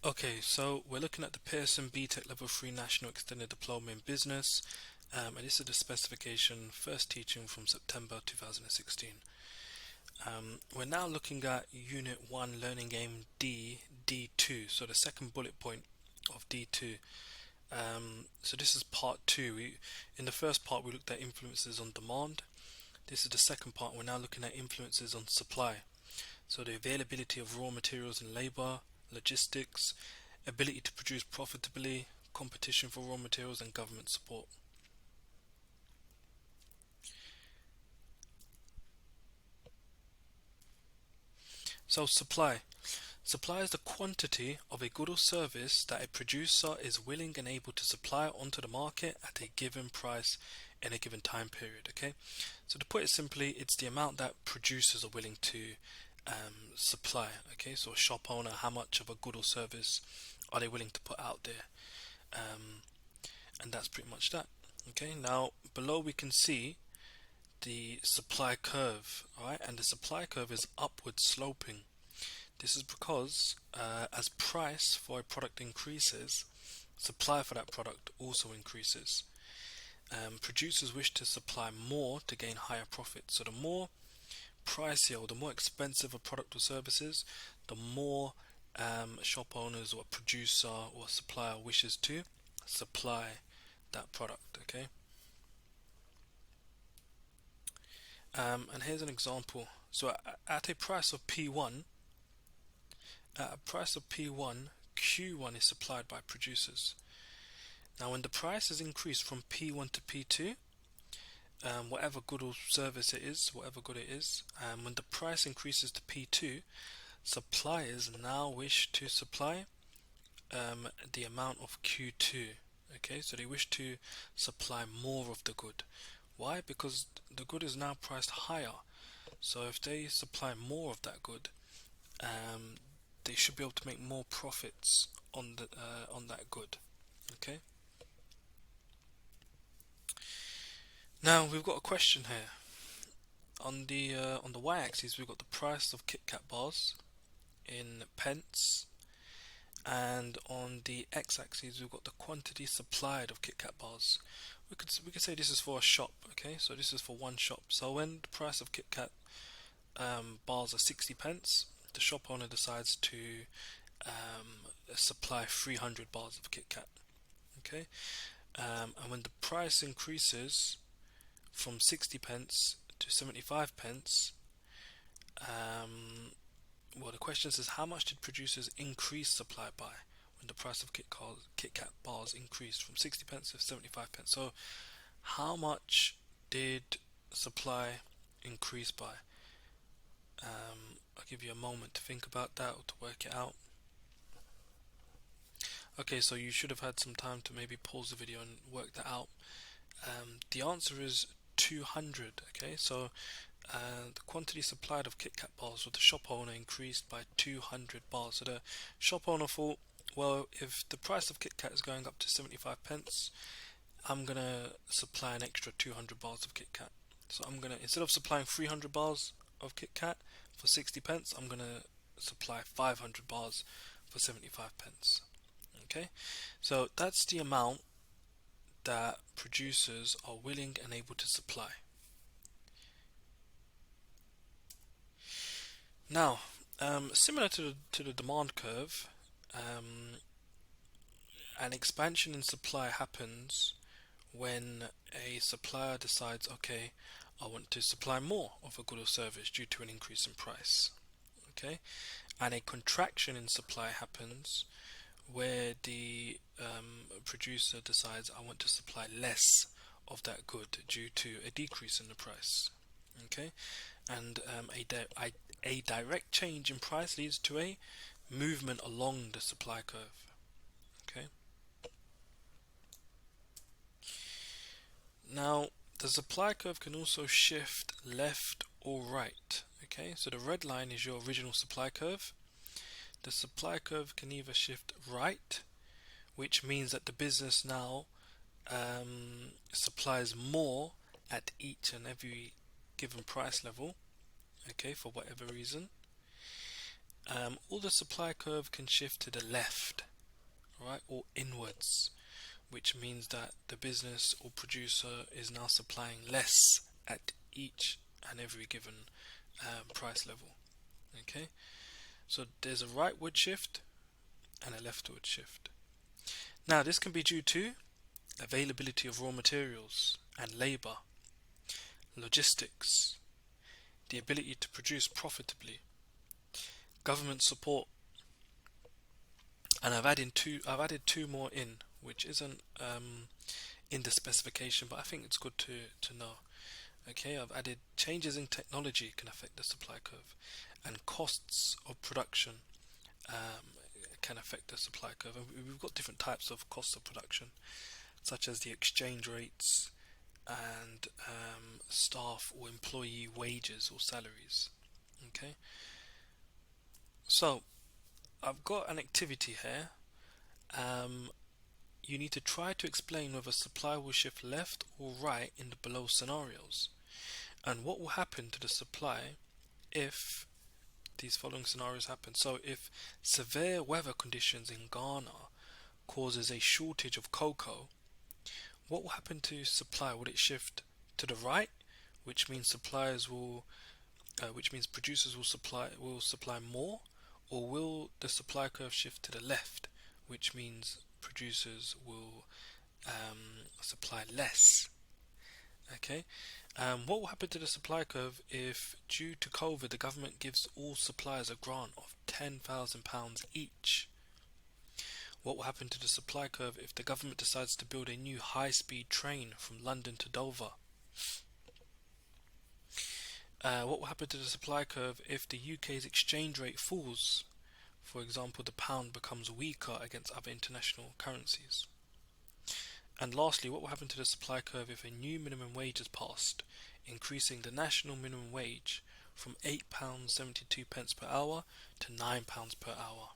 Okay, so we're looking at the Pearson BTEC Level 3 National Extended Diploma in Business, and this is the specification, first teaching from September 2016. We're now looking at Unit 1 Learning Aim D, D2, so the second bullet point of D2. So this is part 2. In the first part we looked at influences on demand. This is the second part. We're now looking at influences on supply. So the availability of raw materials and labor, logistics, ability to produce profitably, competition for raw materials, and government support. So supply. Supply is the quantity of a good or service that a producer is willing and able to supply onto the market at a given price in a given time period. Okay, so to put it simply, it's the amount that producers are willing to supply. Okay, so a shop owner, how much of a good or service are they willing to put out there? And that's pretty much that. Okay, now below we can see the supply curve. Alright, and the supply curve is upward sloping. This is because as price for a product increases, supply for that product also increases. Producers wish to supply more to gain higher profits. So the more pricier or the more expensive a product or services, the more shop owners or producer or supplier wishes to supply that product. Okay, and here's an example. So at a price of P1, at a price of P1, Q1 is supplied by producers. Now when the price is increased from P1 to P2, whatever good or service it is, whatever good it is, when the price increases to P2, suppliers now wish to supply the amount of Q2. Okay, so they wish to supply more of the good. Why? Because the good is now priced higher. So if they supply more of that good, they should be able to make more profits on that good. Okay. Now we've got a question here. On the y-axis, we've got the price of Kit Kat bars in pence, and on the x-axis, we've got the quantity supplied of Kit Kat bars. We could say this is for a shop. Okay, so this is for one shop. So when the price of Kit Kat bars are 60 pence, the shop owner decides to supply 300 bars of Kit Kat. Okay, and when the price increases from 60 pence to 75 pence, well, the question says how much did producers increase supply by when the price of Kit Kat bars increased from 60 pence to 75 pence? So how much did supply increase by? I'll give you a moment to think about that or to work it out. Okay, so you should have had some time to maybe pause the video and work that out. The answer is 200. Okay, so the quantity supplied of Kit Kat bars with the shop owner increased by 200 bars. So the shop owner thought, well, if the price of Kit Kat is going up to 75 pence, I'm gonna supply an extra 200 bars of Kit Kat. So I'm gonna, instead of supplying 300 bars of Kit Kat for 60 pence, I'm gonna supply 500 bars for 75 pence. Okay, so that's the amount that producers are willing and able to supply. Now, similar to the demand curve, an expansion in supply happens when a supplier decides, okay, I want to supply more of a good or service due to an increase in price. Okay, and a contraction in supply happens where the producer decides, I want to supply less of that good due to a decrease in the price. Okay, and a direct change in price leads to a movement along the supply curve. Okay, now the supply curve can also shift left or right. Okay, so the red line is your original supply curve. The supply curve can either shift right, which means that the business now supplies more at each and every given price level, okay, for whatever reason. All the supply curve can shift to the left, right, or inwards, which means that the business or producer is now supplying less at each and every given price level. Okay, so there's a rightward shift and a leftward shift. Now, this can be due to availability of raw materials and labor, logistics, the ability to produce profitably, government support, and I've added two more in, which isn't in the specification, but I think it's good to know. Okay, I've added changes in technology can affect the supply curve, and costs of production can affect the supply curve. And we've got different types of costs of production, such as the exchange rates and staff or employee wages or salaries. Okay, so I've got an activity here. You need to try to explain whether supply will shift left or right in the below scenarios, and what will happen to the supply if these following scenarios happen. So if severe weather conditions in Ghana causes a shortage of cocoa, what will happen to supply? Will it shift to the right, which means which means producers will supply more, or will the supply curve shift to the left, which means producers will supply less? Okay, what will happen to the supply curve if, due to COVID, the government gives all suppliers a grant of £10,000 each? What will happen to the supply curve if the government decides to build a new high-speed train from London to Dover? What will happen to the supply curve if the UK's exchange rate falls? For example, the pound becomes weaker against other international currencies. And lastly, what will happen to the supply curve if a new minimum wage is passed, increasing the national minimum wage from £8.72 per hour to £9 per hour?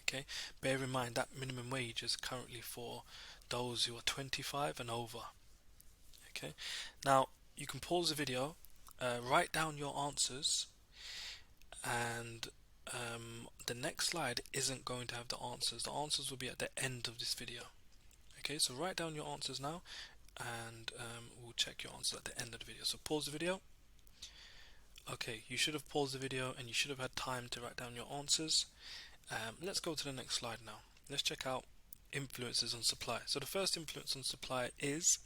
Okay, bear in mind that minimum wage is currently for those who are 25 and over. Okay, now you can pause the video, write down your answers, and the next slide isn't going to have the answers. The answers will be at the end of this video. Okay, so write down your answers now, and we'll check your answers at the end of the video. So pause the video. Okay, you should have paused the video and you should have had time to write down your answers. Let's go to the next slide now. Let's check out influences on supply. So the first influence on supply is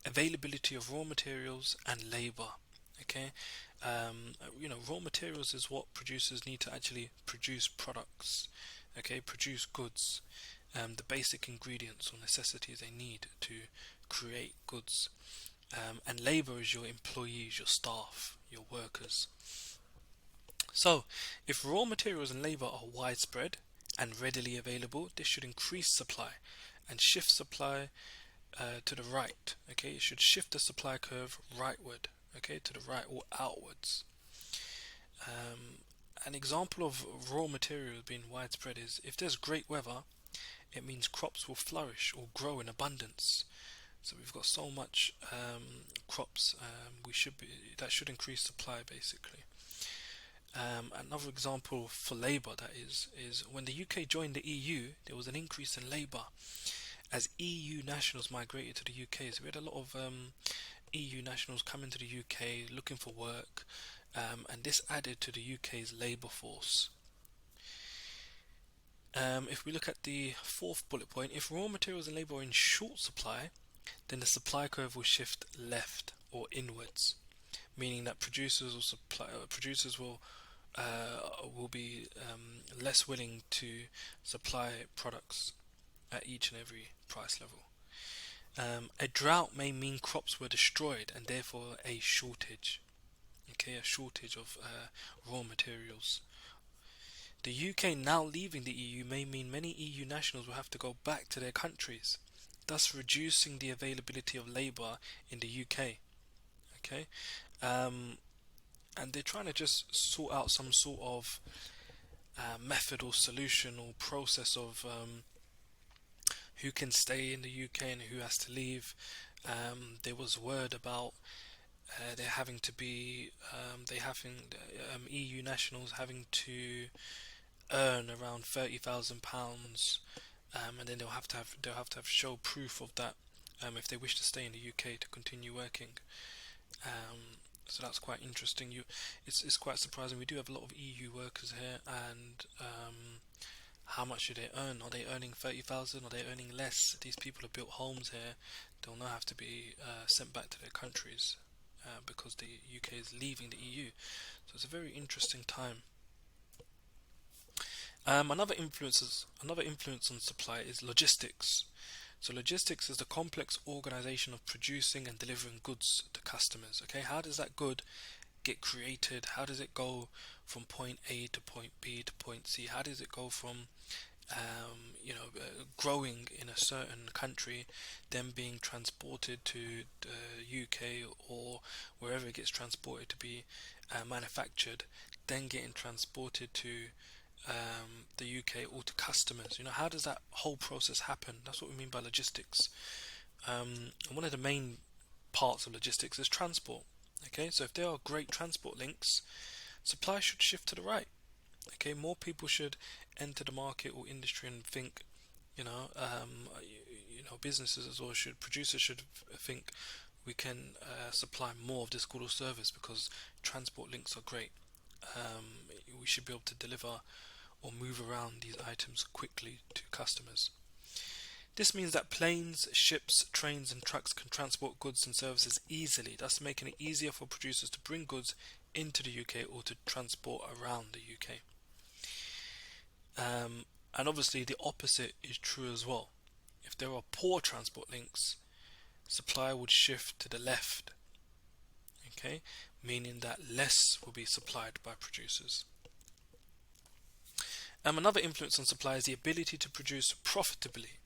availability of raw materials and labor. Okay, raw materials is what producers need to actually produce products. Okay, produce goods, the basic ingredients or necessities they need to create goods. And labor is your employees, your staff, your workers. So, if raw materials and labor are widespread and readily available, this should increase supply and shift supply to the right. Okay, it should shift the supply curve rightward. Okay, to the right or outwards. An example of raw materials being widespread is if there's great weather, it means crops will flourish or grow in abundance. So we've got so much crops, that should increase supply basically. Another example for labour that is when the UK joined the EU, there was an increase in labour as EU nationals migrated to the UK. So we had a lot of EU nationals coming to the UK looking for work, and this added to the UK's labour force. If we look at the fourth bullet point, if raw materials and labour are in short supply, then the supply curve will shift left or inwards, meaning that producers will be less willing to supply products at each and every price level. A drought may mean crops were destroyed and therefore a shortage. Okay, a shortage of raw materials. The UK now leaving the EU may mean many EU nationals will have to go back to their countries, thus reducing the availability of labour in the UK. Okay, and they're trying to just sort out some sort of method or solution or process of who can stay in the UK and who has to leave. There was word about they're having to be they having EU nationals having to earn around £30,000, and then they'll have to have show proof of that if they wish to stay in the UK to continue working. So that's quite interesting. It's quite surprising. We do have a lot of EU workers here, and how much do they earn? Are they earning 30,000? Are they earning less? These people have built homes here. They'll now have to be sent back to their countries because the UK is leaving the EU. So it's a very interesting time. Another influence on supply is logistics. So logistics is the complex organization of producing and delivering goods to customers. Okay, how does that good get created? How does it go from point A to point B to point C? How does it go from growing in a certain country, then being transported to the UK or wherever it gets transported to be manufactured, then getting transported to the UK or to customers? How does that whole process happen? That's what we mean by logistics. And one of the main parts of logistics is transport. Okay, so if there are great transport links, supply should shift to the right. Okay, more people should enter the market or industry and think, businesses as well producers should think we can supply more of this good or service because transport links are great. We should be able to deliver or move around these items quickly to customers. This means that planes, ships, trains, and trucks can transport goods and services easily, thus making it easier for producers to bring goods into the UK or to transport around the UK. And obviously, the opposite is true as well. If there are poor transport links, supply would shift to the left, okay, meaning that less will be supplied by producers. Another influence on supply is the ability to produce profitably.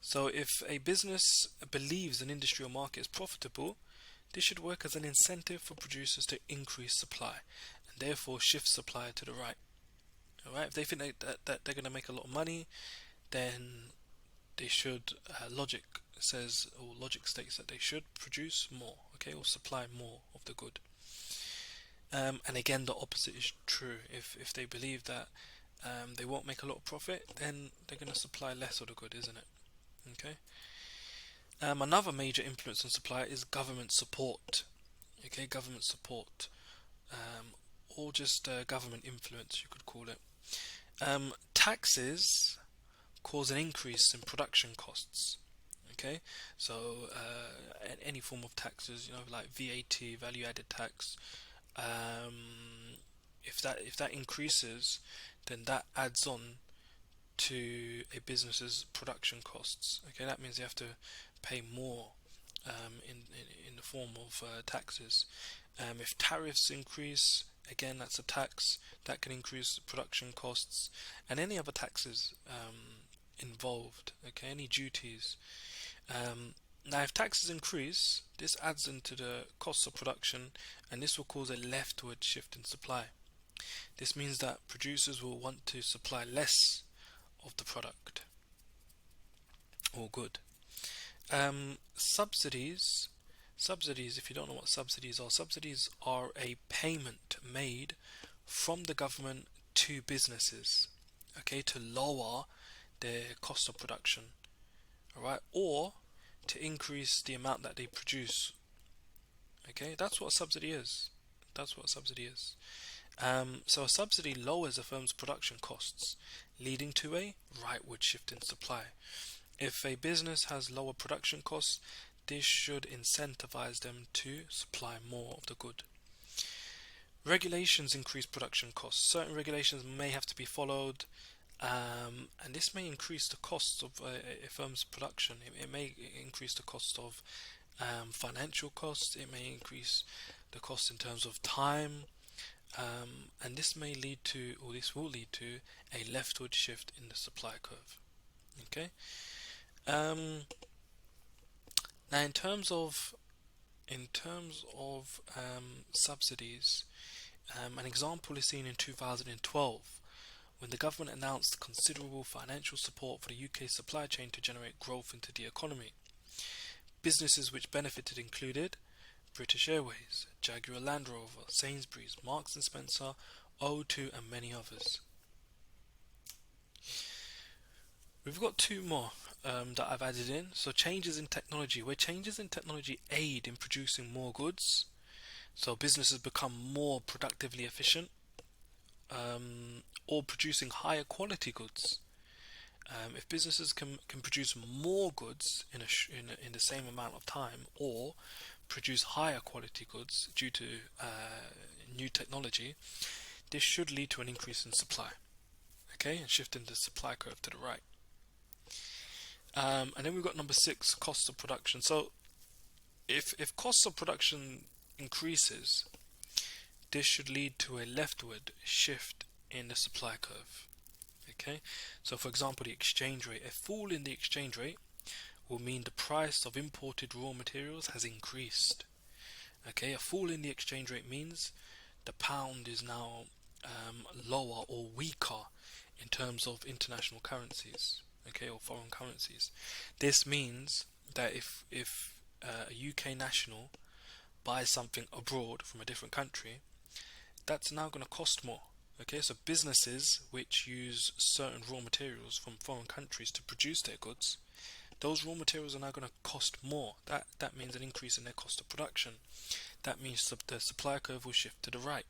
So if a business believes an industry or market is profitable, this should work as an incentive for producers to increase supply and therefore shift supply to the right. Alright, if they think that they're going to make a lot of money, then they should, logic states that they should produce more, okay, or supply more of the good. And again, the opposite is true. If they believe that they won't make a lot of profit, then they're going to supply less of the good, isn't it? Okay. Another major influence on supply is government support. Okay, government support, or just government influence, you could call it. Taxes cause an increase in production costs. Okay, so any form of taxes, like VAT, value-added tax, if that increases, then that adds on to a business's production costs. Okay, that means they have to pay more in the form of taxes. If tariffs increase, again, that's a tax that can increase production costs, and any other taxes involved. Okay, any duties. Now, if taxes increase, this adds into the costs of production, and this will cause a leftward shift in supply. This means that producers will want to supply less of the product or good. Subsidies, if you don't know what subsidies are a payment made from the government to businesses, okay, to lower their cost of production, alright, or to increase the amount that they produce. Okay, that's what a subsidy is. So a subsidy lowers a firm's production costs, leading to a rightward shift in supply. If a business has lower production costs, this should incentivize them to supply more of the good. Regulations increase production costs. Certain regulations may have to be followed, and this may increase the costs of a firm's production. It may increase the cost of financial costs. It may increase the costs in terms of time, and this will lead to a leftward shift in the supply curve. Okay. Now, in terms of subsidies, an example is seen in 2012 when the government announced considerable financial support for the UK supply chain to generate growth into the economy. Businesses which benefited included British Airways, Jaguar Land Rover, Sainsbury's, Marks and Spencer, O2 and many others. We've got two more that I've added in. So changes in technology, where changes in technology aid in producing more goods, so businesses become more productively efficient, or producing higher quality goods. If businesses can produce more goods in the same amount of time, or produce higher quality goods due to new technology, this should lead to an increase in supply. Okay, and shifting the supply curve to the right. And then we've got number 6, costs of production. So if costs of production increases, this should lead to a leftward shift in the supply curve. Okay, so for example, the exchange rate. A fall in the exchange rate will mean the price of imported raw materials has increased. Okay, a fall in the exchange rate means the pound is now lower or weaker in terms of international currencies, okay, or foreign currencies. This means that if a UK national buys something abroad from a different country, that's now going to cost more. Okay, so businesses which use certain raw materials from foreign countries to produce their goods, those raw materials are now going to cost more. That means an increase in their cost of production. That means the supply curve will shift to the right.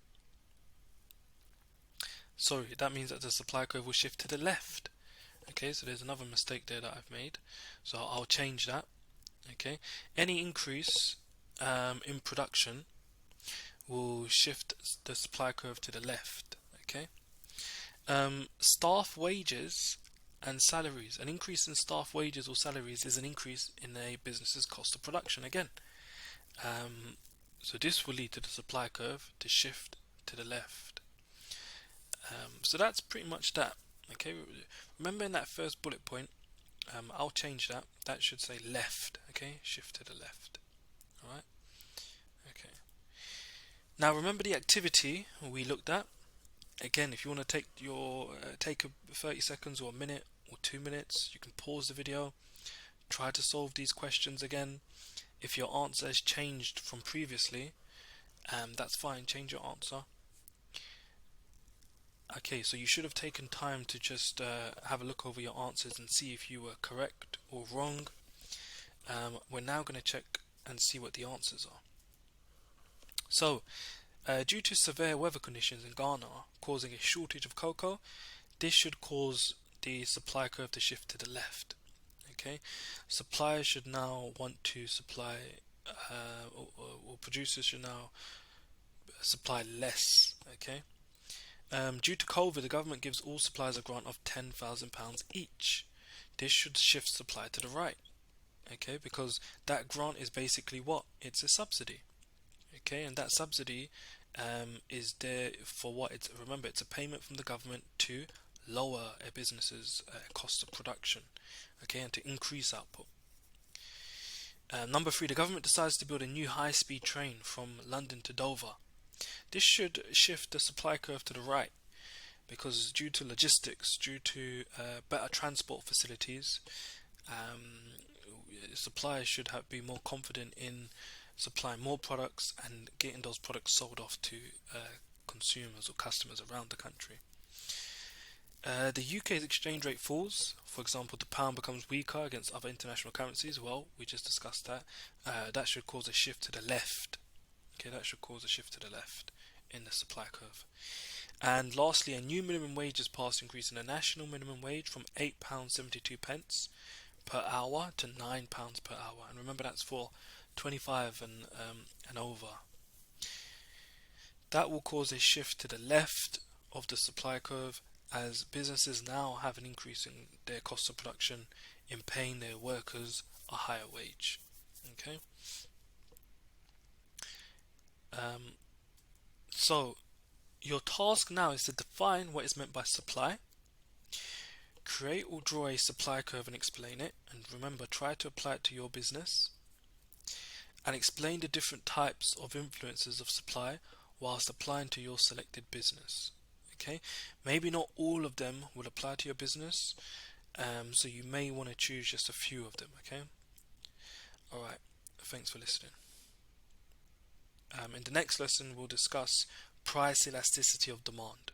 Sorry, that means that the supply curve will shift to the left. Okay, so there's another mistake there that I've made. So I'll change that. Okay, any increase in production will shift the supply curve to the left. Okay, staff wages and salaries. An increase in staff wages or salaries is an increase in a business's cost of production again. So this will lead to the supply curve to shift to the left. So that's pretty much that. Okay, remember in that first bullet point, I'll change that. That should say left. Okay, shift to the left. All right. Okay. Now remember the activity we looked at. Again, if you want to take a 30 seconds or a minute or 2 minutes, you can pause the video, try to solve these questions again. If your answer has changed from previously, that's fine, change your answer. Okay, so you should have taken time to just have a look over your answers and see if you were correct or wrong. We're now going to check and see what the answers are. So, due to severe weather conditions in Ghana causing a shortage of cocoa, this should cause the supply curve to shift to the left. Okay, suppliers should now want to supply, or producers should now supply less. Okay, due to COVID, the government gives all suppliers a grant of £10,000 each. This should shift supply to the right. Okay, because that grant is basically what? It's a subsidy. Okay, and that subsidy is there for what? Remember, it's a payment from the government to lower a business's cost of production. Okay, and to increase output. Number 3, the government decides to build a new high-speed train from London to Dover. This should shift the supply curve to the right, because due to logistics, due to better transport facilities, suppliers should be more confident in supplying more products and getting those products sold off to consumers or customers around the country. The UK's exchange rate falls. For example, the pound becomes weaker against other international currencies. Well, we just discussed that. That should cause a shift to the left. Okay, that should cause a shift to the left in the supply curve. And lastly, a new minimum wage is passed, increasing the national minimum wage from £8.72 per hour to £9 per hour. And remember, that's for 25 and over. That will cause a shift to the left of the supply curve, as businesses now have an increase in their cost of production in paying their workers a higher wage. Okay. So your task now is to define what is meant by supply, create or draw a supply curve and explain it, and remember, try to apply it to your business, and explain the different types of influences of supply whilst applying to your selected business. Okay, maybe not all of them will apply to your business, so you may want to choose just a few of them. Okay, alright, thanks for listening. In the next lesson, we'll discuss price elasticity of demand.